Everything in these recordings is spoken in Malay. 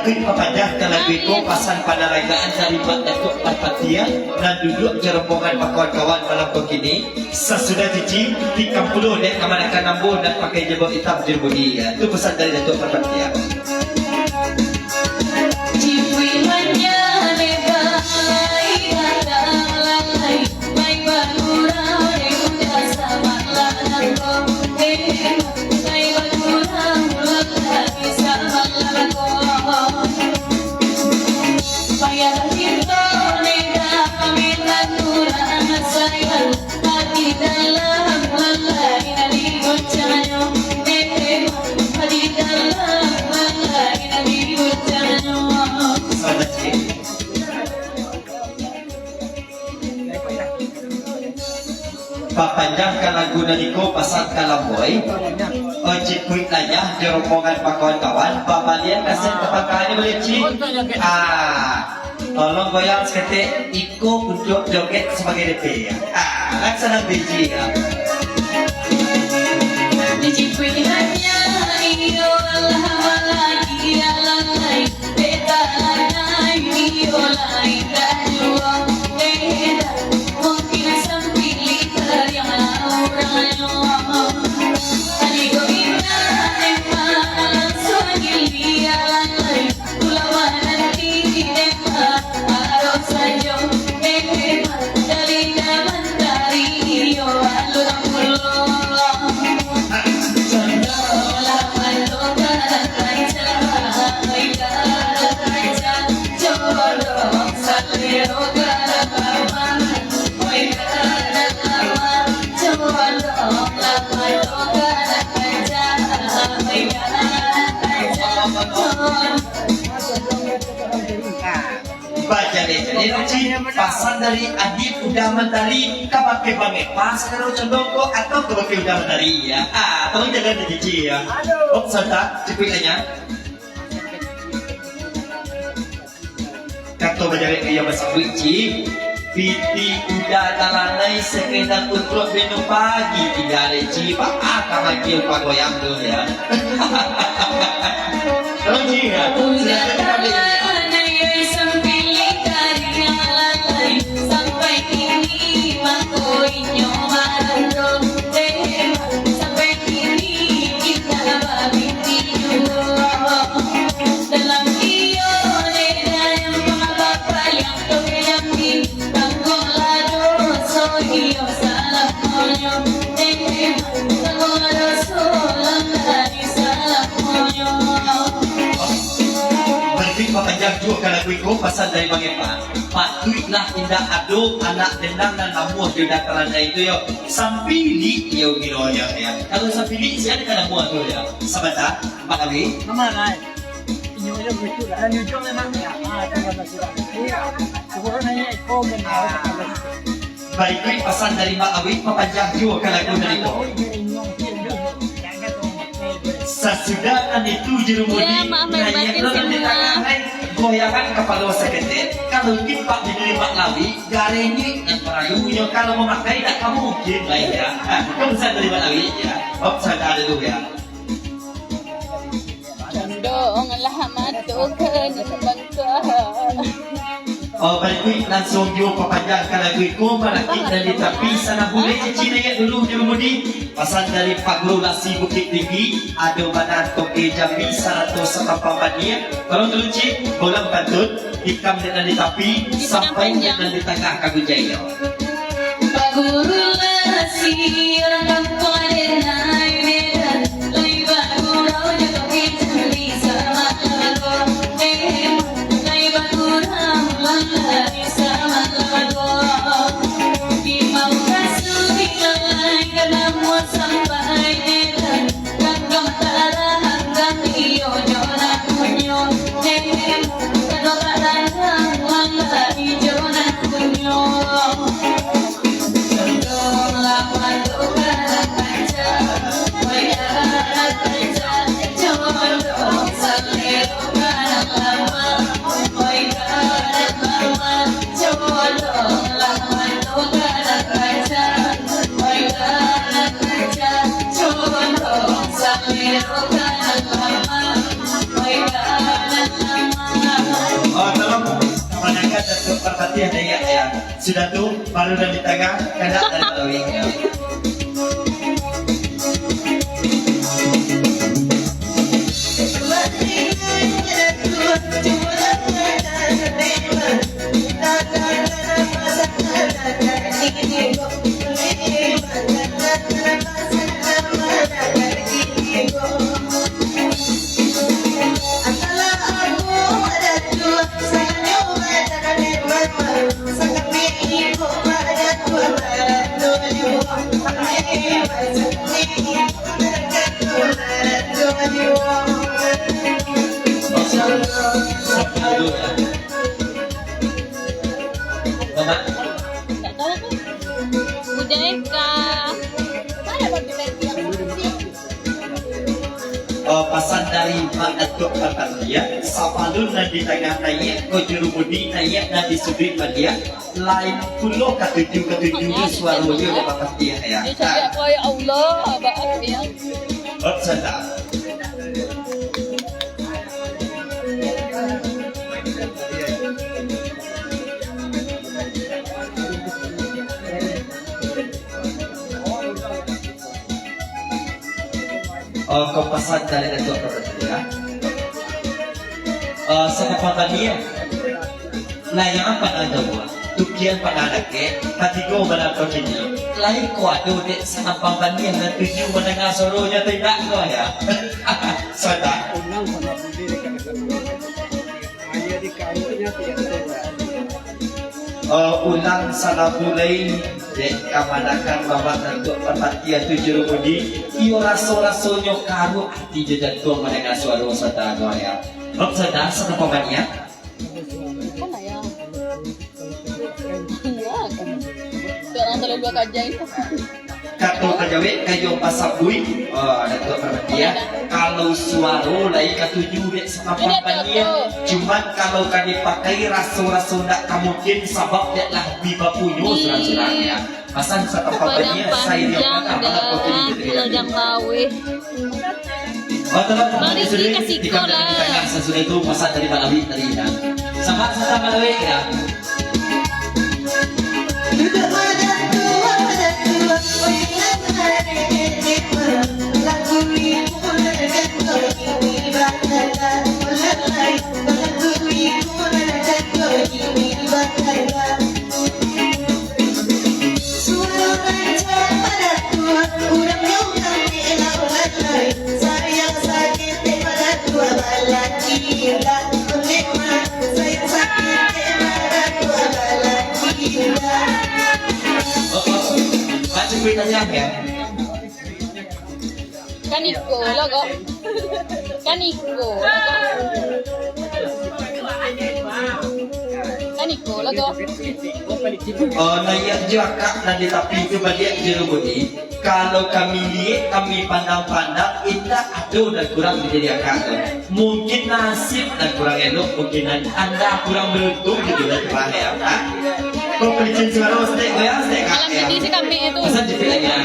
Baiklah kepada kalau itu pasal pada ragaan dari Mak Datuk Al-Fatihah dan duduk di rombongan kawan-kawan malam begini. Sesudah cici 30 dek kemanakan nambur dan pakai jebol hitam jerbudi. Itu pesan dari Datuk Al-Fatihah. Papanjangkan lagu Naliko pasal kalamboy Cik kuit lanyah di rombongan pak kawan-kawan Babalian kasih kepakarannya boleh cik tolong goyang seketik Iko untuk joget sebagai DP laksana biji Cik kuit lanyah iyo Allah walaki alalai beta lanai iyo lai dajua beta mungkin sempili yang lauranya Aligo ina emma langsung dia lanai Kulawan nanti emma arok sajo emma dari daman dari iyo alurang mulo Condola maloka kaisa Aika kaisa Jodok salero gara kaman Oika baca deh pasal dari adik udah mentari kabake banget pas kalau condongko atau kabake udah mentari ya tolong jaga di cici ya serta cipikanya kato bajare dia masih kunci Piti udah talanai sekedar untuk minum pagi tidak ada cipa akan lagi lupa goyang dulu ya tolong ya sampai kini makoinyo marandong sampai kini kita babitiyo dalam iyo neda yang mga bapak yang toyami tanggolado so iyo salah monyo tanggolado so lang dari salah monyo Papanjang juga kalau kuiko pasal dari bagaimana patuitlah indah aduk anak dendang dan namuh di dataran itu yo sampili yo giroya ya kalau sampili siapa kan namuh tu ya sahabat Pak Ali mana inyo yo begitu lah inyo memang ya terima kasih sebenarnya komen baik pasal dari Pak Ali papanjang juga kalau dari itu sesudah itu jerumudi naik dalam di tangan goyangan kepala seketet kalau timpak di Pak Lawi garenyi yang perayunya kalau memakai tak kamu mungkin lah ya kamu bisa dari Pak Lawi ya saya ada dulu ya Condong lah matukan bangka balik langsung jumpa papanjangkan lagu itu malaki dan di tepi sana boleh cici naik dulu jerumudi pasal dari Pak Guru Lasi Bukit Tinggi ada badan toke Jambi 100 Pampania kalau dulu cik bolang bantut hikam dan di tepi sampai dan di tengah Kagujaya Pak Guru Lasi orang kodenai medan lai bagurau jatuh Jambi sama lago lai bagurau lai sama lago di mau kasih kalai kanamu sampai edan kagam tara hanggang iyo jona kunyo kagam tara hanggang lai jona kunyo Condong lah matukan pasti ada ya. Sudah tuh baru dari tengah kena dari Malawi ya. Mama, Tak tahu tu. Budeka. Mana bagi yang pasan dari Mak Datuk Pertandia, Sapalun dan di tengah naik, Kojuru Budi naik dan di sudut dia, lain puluh ketujuh suaranya dapat dia ya. dia cakap aku ya Allah, abang aku ya. Sedap. Kepasan dari Datuk Pertandia. Sa dia, layan apa ada buat? Tukian pada anaknya, katigo mana kau kini? Lain kuado dek sama pambanian dan tujuh mendengar suruhnya tidak kau ya. Sedap. Unang panapundiri ka ayah di kayunya tidak Ulang salah mulai dek kamanakan bapak Datuk Pertandia tujuh budi. Iyo raso-rasonya karu hati jejak tuang mendengar suara sedap kau ya. Sedap sama pambanian. Mana ya? Ya kan. Seorang terlalu dua kajai. Kato kajawet kayo pasabui Datuk Pertandia. Kalau suara lain ketujuh dek sama pambanian. Cuman kalau kan dipakai raso-raso nak mungkin sebab dek lah biba punyo surang-surangnya. Pasan satu pambanian saya dia Panjang kata malah kau dah. Ladang kawih. Teman-teman Mari sudah kita kasih tiga sekolah. menit tengah sesudah itu masa dari Malawi tadi ya. Sama Malawi ya. Baca beritanya ya. Kaniko lah kok. Kaniko lah kok. Naik juga nanti tapi itu balik jeruk budi. Kalau kami lihat, kami pandang-pandang, indah ada dan kurang menjadi akak. Mungkin nasib dan kurang elok, mungkin anda kurang beruntung gitu dan kurang elok. Kau pelicin suara steak, ya steak Malam ya. sedih si kami itu. Pesan jepit lagi ya.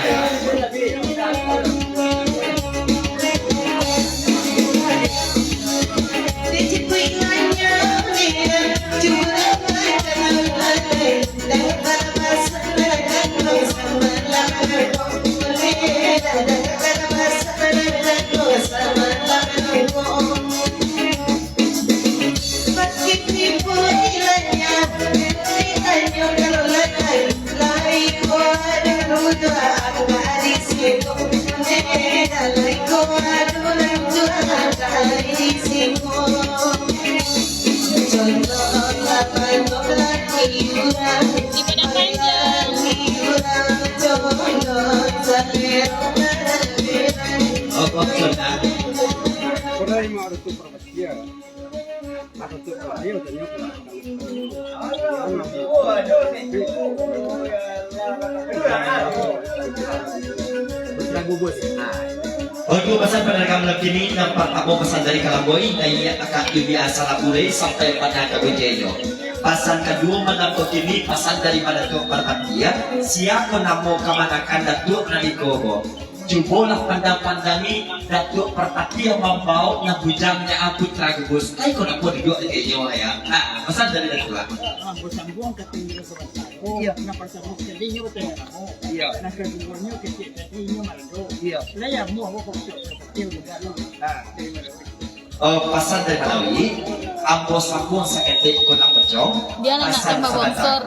Di Padang Panjang. Oh, sudah. Korai mau ada tu perbatia. Ada tu perbatia tanya lagu bos. Untuk pesan penerkam kini nampak tamu pesan dari Kalamboi dan ia akan biasa labure sampai pada Kabujenyo. Pasan kedua menantu kini pasan daripada Datuk Pertandia siapa namo kemanakan Datuk Nalikobo. Cubalah pandang-pandangi Datuk Pertati yang membau na bujangnya aku teragubus. Ay ko na po di kayo ya. Pesan dari Datuk lah. Bersambung ke tinggi sebesar. Iya. Nah bersambung ke tinggi betul. Iya. Nah kedua-duanya kecil tinggi marado. Iya. Nah yang mau aku kecil juga lo. Nah, terima kasih. Pesan dari Malawi, ambos-ambos seketik ko na pecong. Dia nak Pesan sponsor.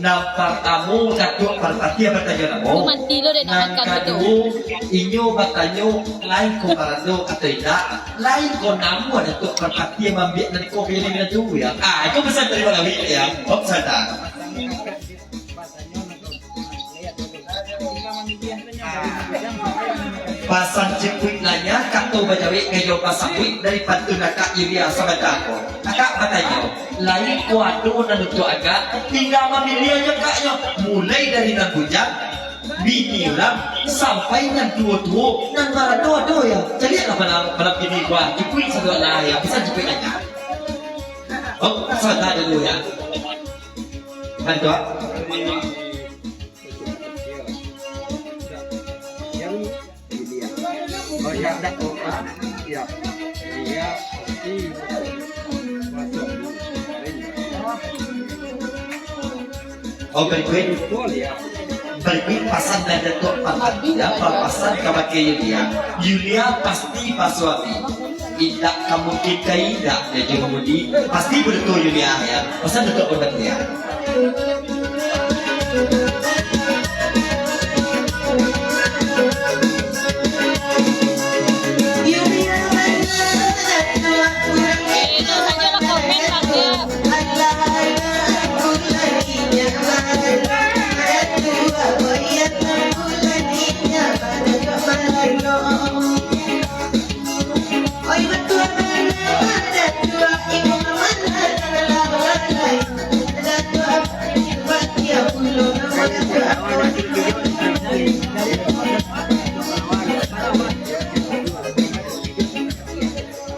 Na pertamu Datuk Pertati yang bertanya namo. Mantilo dia nak makan betul. Kedua, inyo bertanya lain ko parado atau tidak. Lain ko namo Datuk Pertati yang ambil dari ko pilih na tu ya. Itu pesan dari Malawi ya. Sana. Pasan ciput nanya kato bajawi kayo pasapui dari pantuna Kak Yulia Sabadako. Kak katanya, lain kuado na nuto agak tinggal memilihnya kaknya mulai dari nabujang biniram sampai nang tua-tua nang marado ya. Jadi apa malam ini gua ciput satu lah ya. Bisa ciput nanya. Sana dulu ya. Bantu. Oh ya, ada obat. Ya, dia pasti masuk. Berikut Betul ya. berikut pasan dan Datuk Pertati ya. Pasan kepada Yulia pasti pasuami. Tidak kamu kita tidak ya jemudi pasti betul Yulia ya. Pasan Datuk Pertati ya. Itu saja nak komen lah dia.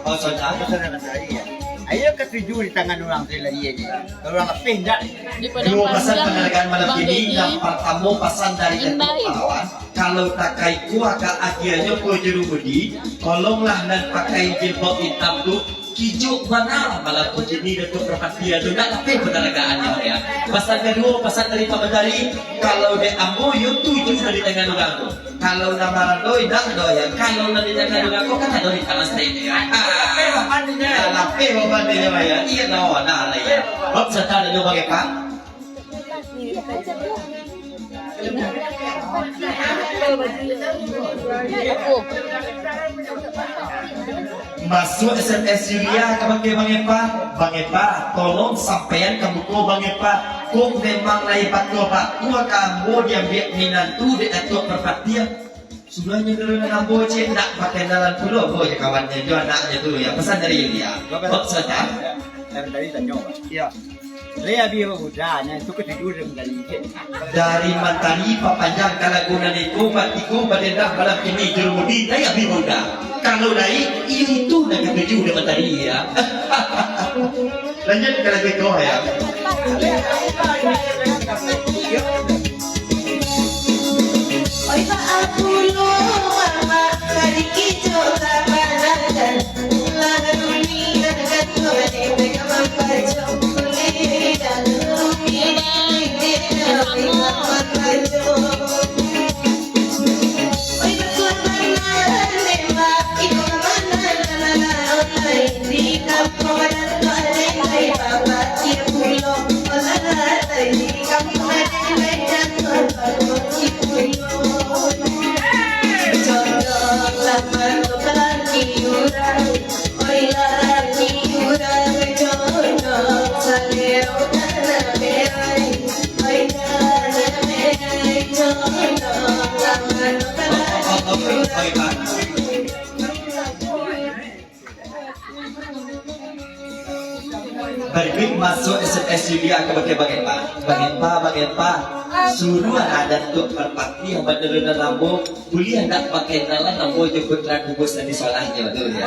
Oh saudara. Ayo ketujuh di tangan orang tu lagi ni. Orang lebih tak. Di padang Dua pesan panjang, penerbangan malam Bang ini Dedi. yang pertama pesan dari Datuk Indai. Pahlawan. Kalau tak kaiku akan akhirnya ko juru budi, tolonglah dan pakai jilbab hitam tu kijuk mana malam ini Datuk Pertati tu nak lebih penerbangannya ya. Pesan kedua pesan dari Pak Bandari, kalau dia ambo yo tujuh dari tangan orang tu. Kalau nama doi dah doyan, kalau nanti tangan orang tu kan ada di tangan saya ya. Lape bapak dia ya. Iya no, nah lah ya. Bab serta ada bagi Pak. Aku. Masuk SMS Yulia ke Bang Epa, tolong sampaikan ke buku Bang Epa. Kok memang lain patlo Pak, gua kamu dia biak minantu di Datuk Pertati. Sebelahnya dulu nambo cek nak pakai dalam pulau, oh ya kawannya juga anaknya tu ya. Pesan dari Yulia. Bab saja. Dari tanya. Ya. Saya biar udahnya itu ketidur dari ini. Dari Mantari Papanjang Kalagunan itu Batiku Badendah malam ini Jurumudi Daya Bimuda. Kalau dari itu dah ketujuh udah Mantari ya. Lanjut ke lagu itu ya. Oi pa aku lo mama kali kijo kabanan la dunia dekat kode mereka mampajo boleh dan dunia dia mampajo oi betul mana lema itu mana la online di kampung dan ada baba dia pulo olah di kampung ada dan Berikut masuk SMS Yulia ke bagian Pak. Suruh ada Datuk Pertati yang benar-benar lambo, boleh tak pakai dalam lambo jemput kubus dan disolahnya betul ya.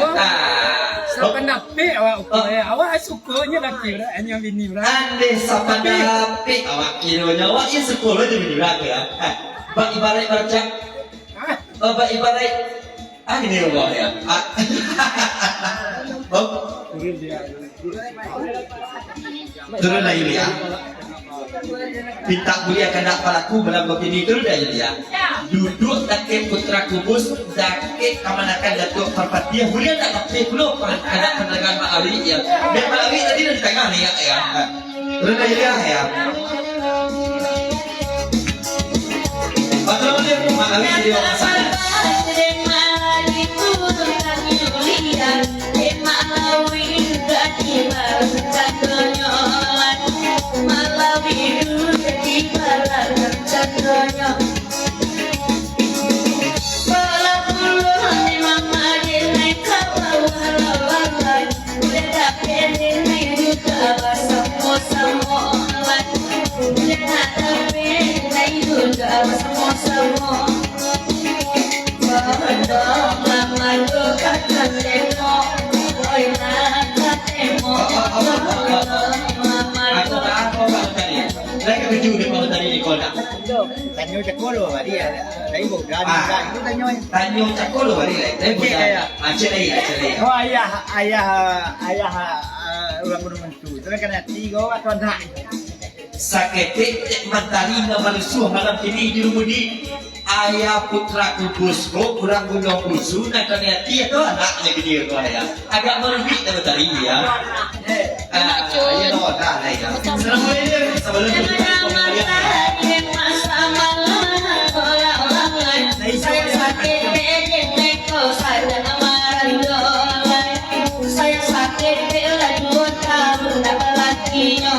Siapa nape awak awak sukanya laki hanya bini orang. Ande siapa dapat awak kiranya awak yang sekolah jadi berapa ya? Bang ibarat baca Ibarat ini Allah ya. Oh, turun lah ya. Pinta mulia kena palaku dalam begini turun dah ya. Duduk dake putra kubus dake kamanakan datuk perpatia mulia tak dapat belum kena penerangan Ma'awi ya. Dan Ma'awi tadi di tengah ni ya. Turun dah ya. Betul dia Ma'awi dia masalah. Mereka keju di kalau tadi di kota. Tanyo Cakolo dia dari Bogor itu Tanyo. Tanyo Cakolo bari lai. Dari Bogor. Aceh. Oh ayah orang gunung mentu. Itu kan tiga tuan tak. Sakete mentari na malusuh malam ini di rumudi ayah putra kubusku kurang gunung kusu nak kena dia tu anaknya dia tu ayah agak merubik dah mentari ya. Ayah no dah lah ya. Sebelum saya sakit bila dua tahun dapat lakinya.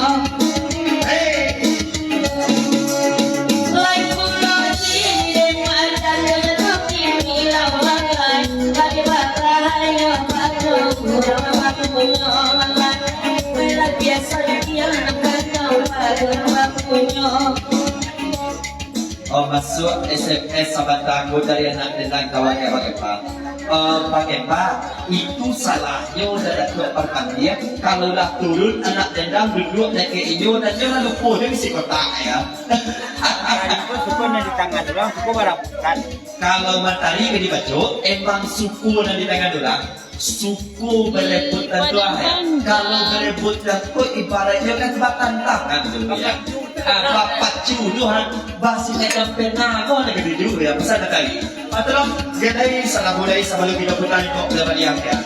Oh masuk SMS sahabat aku dari anak dan kawan Pak. Pak Pak itu salahnya udah datuk perhatian kalau lah turun anak dendam duduk dan ke inyo dan jangan lupa dia mesti kotak ya. Itu suku di tangan orang suku baraputan. Kalau matahari ke dibaca emang suku yang di tangan orang suku berebutan doang ya. Kalau berebutan tu ibaratnya kan batang-tangan tu ya. Bapak cuduhan basisnya dan pernah kau nak kerja juga ya pesan kali. Patron, kita ini salah mulai sebelum kita putar kok dapat yang ya.